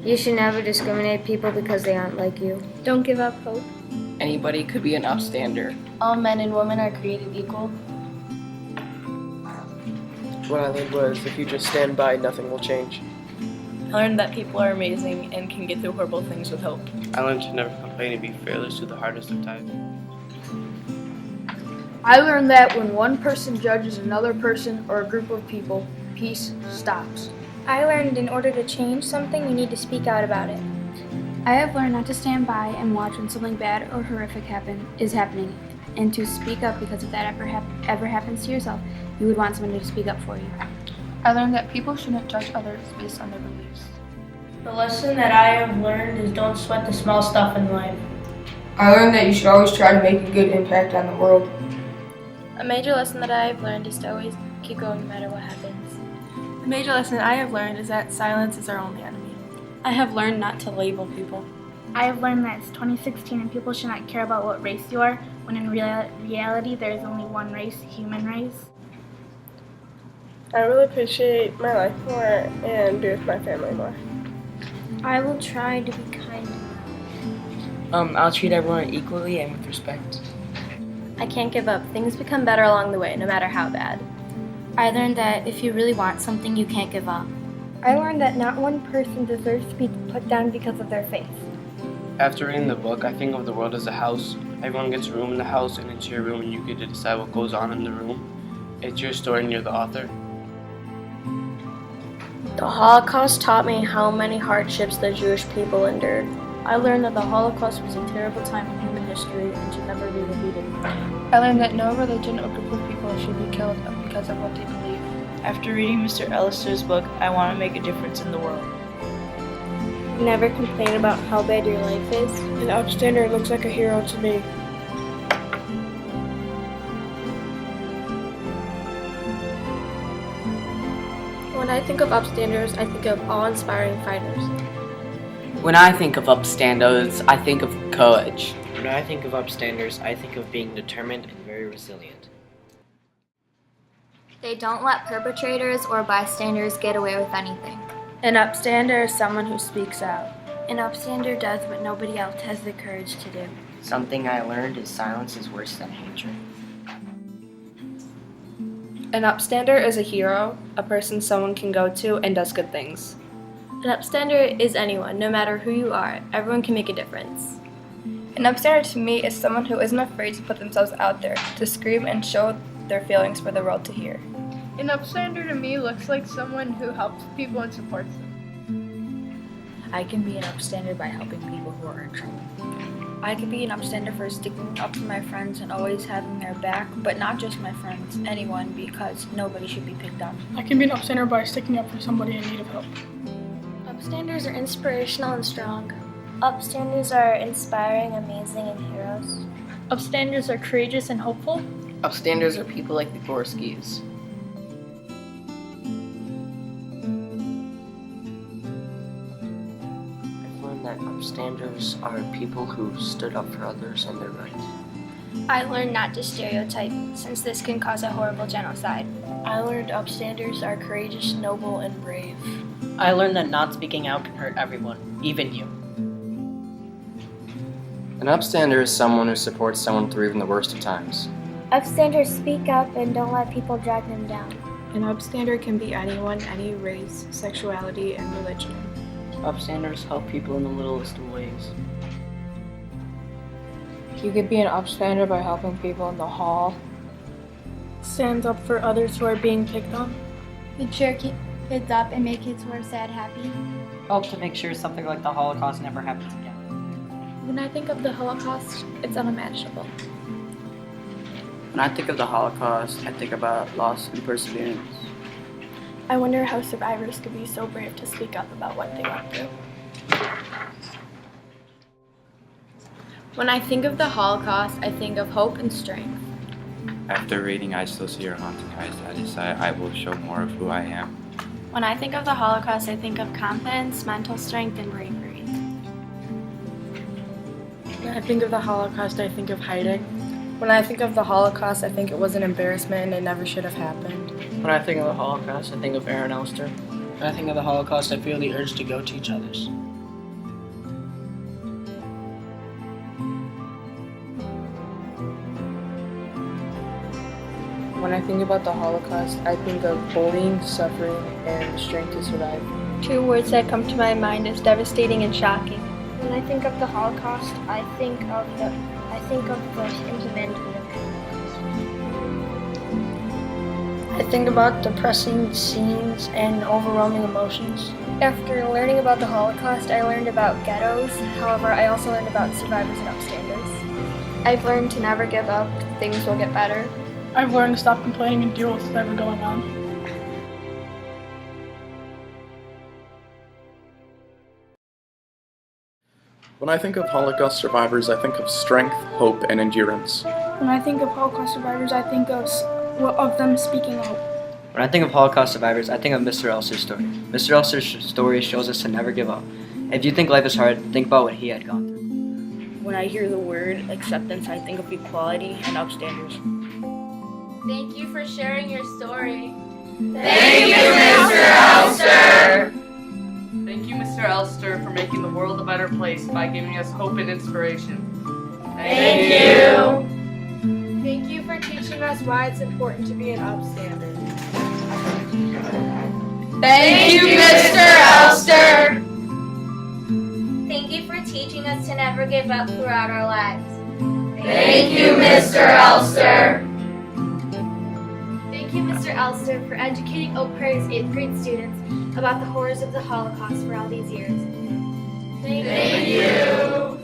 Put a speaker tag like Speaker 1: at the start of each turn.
Speaker 1: You should never discriminate people because they aren't like you.
Speaker 2: Don't give up hope.
Speaker 3: Anybody could be an upstander.
Speaker 2: All men and women are created equal.
Speaker 4: What I learned was if you just stand by, nothing will change.
Speaker 5: I learned that people are amazing and can get through horrible things with hope.
Speaker 6: I learned to never complain and be fearless through the hardest of times.
Speaker 7: I learned that when one person judges another person or a group of people, peace stops.
Speaker 2: I learned in order to change something, you need to speak out about it.
Speaker 8: I have learned not to stand by and watch when something bad or horrific is happening, and to speak up, because if that ever happens to yourself, you would want someone to speak up for you.
Speaker 9: I learned that people shouldn't judge others based on their beliefs.
Speaker 10: The lesson that I have learned is don't sweat the small stuff in life.
Speaker 11: I learned that you should always try to make a good impact on the world.
Speaker 2: A major lesson that I have learned is to always keep going no matter what happens.
Speaker 9: The major lesson I have learned is that silence is our only enemy.
Speaker 5: I have learned not to label people.
Speaker 12: I have learned that it's 2016 and people should not care about what race you are, when in reality there is only one race, human race.
Speaker 13: I really appreciate my life more and be with my family more.
Speaker 2: I will try to be kind.
Speaker 3: I'll treat everyone equally and with respect.
Speaker 2: I can't give up. Things become better along the way, no matter how bad.
Speaker 8: I learned that if you really want something, you can't give up.
Speaker 2: I learned that not one person deserves to be put down because of their faith.
Speaker 6: After reading the book, I think of the world as a house. Everyone gets a room in the house, and it's your room, and you get to decide what goes on in the room. It's your story, and you're the author.
Speaker 10: The Holocaust taught me how many hardships the Jewish people endured.
Speaker 5: I learned that the Holocaust was a terrible time in human history and should never be repeated.
Speaker 9: I learned that no religion or group of people should be killed because of what they believe.
Speaker 5: After reading Mr. Elster's book, I want to make a difference in the world.
Speaker 2: Never complain about how bad your life is.
Speaker 13: An upstander looks like a hero to me.
Speaker 2: When I think of upstanders, I think of awe-inspiring fighters.
Speaker 3: When I think of upstanders, I think of courage.
Speaker 14: When I think of upstanders, I think of being determined and very resilient.
Speaker 8: They don't let perpetrators or bystanders get away with anything.
Speaker 2: An upstander is someone who speaks out.
Speaker 8: An upstander does what nobody else has the courage to do.
Speaker 14: Something I learned is silence is worse than hatred.
Speaker 5: An upstander is a hero, a person someone can go to and does good things.
Speaker 2: An upstander is anyone, no matter who you are. Everyone can make a difference.
Speaker 9: An upstander to me is someone who isn't afraid to put themselves out there, to scream and show their feelings for the world to hear.
Speaker 7: An upstander to me looks like someone who helps people and supports them.
Speaker 15: I can be an upstander by helping people who are in trouble. I can be an upstander for sticking up for my friends and always having their back, but not just my friends, anyone, because nobody should be picked on.
Speaker 13: I can be an upstander by sticking up for somebody in need of help.
Speaker 2: Upstanders are inspirational and strong. Upstanders are inspiring, amazing, and heroes.
Speaker 12: Upstanders are courageous and hopeful.
Speaker 3: Upstanders are people like the Gorskys.
Speaker 14: I've learned that upstanders are people who stood up for others and their rights.
Speaker 2: I learned not to stereotype, since this can cause a horrible genocide.
Speaker 5: I learned upstanders are courageous, noble, and brave.
Speaker 14: I learned that not speaking out can hurt everyone, even you.
Speaker 16: An upstander is someone who supports someone through even the worst of times.
Speaker 2: Upstanders speak up and don't let people drag them down.
Speaker 9: An upstander can be anyone, any race, sexuality, and religion.
Speaker 14: Upstanders help people in the littlest of ways.
Speaker 11: You could be an upstander by helping people in the hall.
Speaker 10: Stands up for others who are being picked on.
Speaker 8: You cheer kids up and make kids who are sad happy.
Speaker 14: Help to make sure something like the Holocaust never happens again.
Speaker 2: When I think of the Holocaust, it's unimaginable.
Speaker 3: When I think of the Holocaust, I think about loss and perseverance.
Speaker 2: I wonder how survivors could be so brave to speak up about what they went through. When I think of the Holocaust, I think of hope and strength.
Speaker 17: After reading I Still See Your Haunted Eyes, I decide I will show more of who I am.
Speaker 2: When I think of the Holocaust, I think of confidence, mental strength, and bravery.
Speaker 5: When I think of the Holocaust, I think of hiding. When I think of the Holocaust, I think it was an embarrassment and it never should have happened.
Speaker 3: When I think of the Holocaust, I think of Aaron Elster. When I think of the Holocaust, I feel the urge to go teach others.
Speaker 5: When I think about the Holocaust, I think of bullying, suffering, and the strength to survive.
Speaker 10: 2 words that come to my mind is devastating and shocking.
Speaker 2: When I think of the Holocaust, I think of the inhumanity of it.
Speaker 10: I think about depressing scenes and overwhelming emotions.
Speaker 2: After learning about the Holocaust, I learned about ghettos. However, I also learned about survivors and upstanders. I've learned to never give up. Things will get better.
Speaker 12: I've learned to stop complaining and deal with whatever going on.
Speaker 18: When I think of Holocaust survivors, I think of strength, hope, and endurance.
Speaker 12: When I think of Holocaust survivors, I think of them speaking out.
Speaker 19: When I think of Holocaust survivors, I think of Mr. Elster's story. Mr. Elster's story shows us to never give up. If you think life is hard, think about what he had gone through.
Speaker 15: When I hear the word acceptance, I think of equality and upstanders.
Speaker 20: Thank you for sharing your story.
Speaker 21: Thank you, Mr. Elster! Thank you, Mr. Elster, for making the world a better place by giving us hope and inspiration. Thank you!
Speaker 20: Thank you for teaching us why it's important to be an upstander.
Speaker 21: Thank you, Mr. Elster!
Speaker 20: Thank you for teaching us to never give up throughout our lives.
Speaker 21: Thank you, Mr. Elster!
Speaker 2: Thank you, Mr. Elster, for educating Oak Prairie's 8th grade students about the horrors of the Holocaust for all these years.
Speaker 21: Thank you!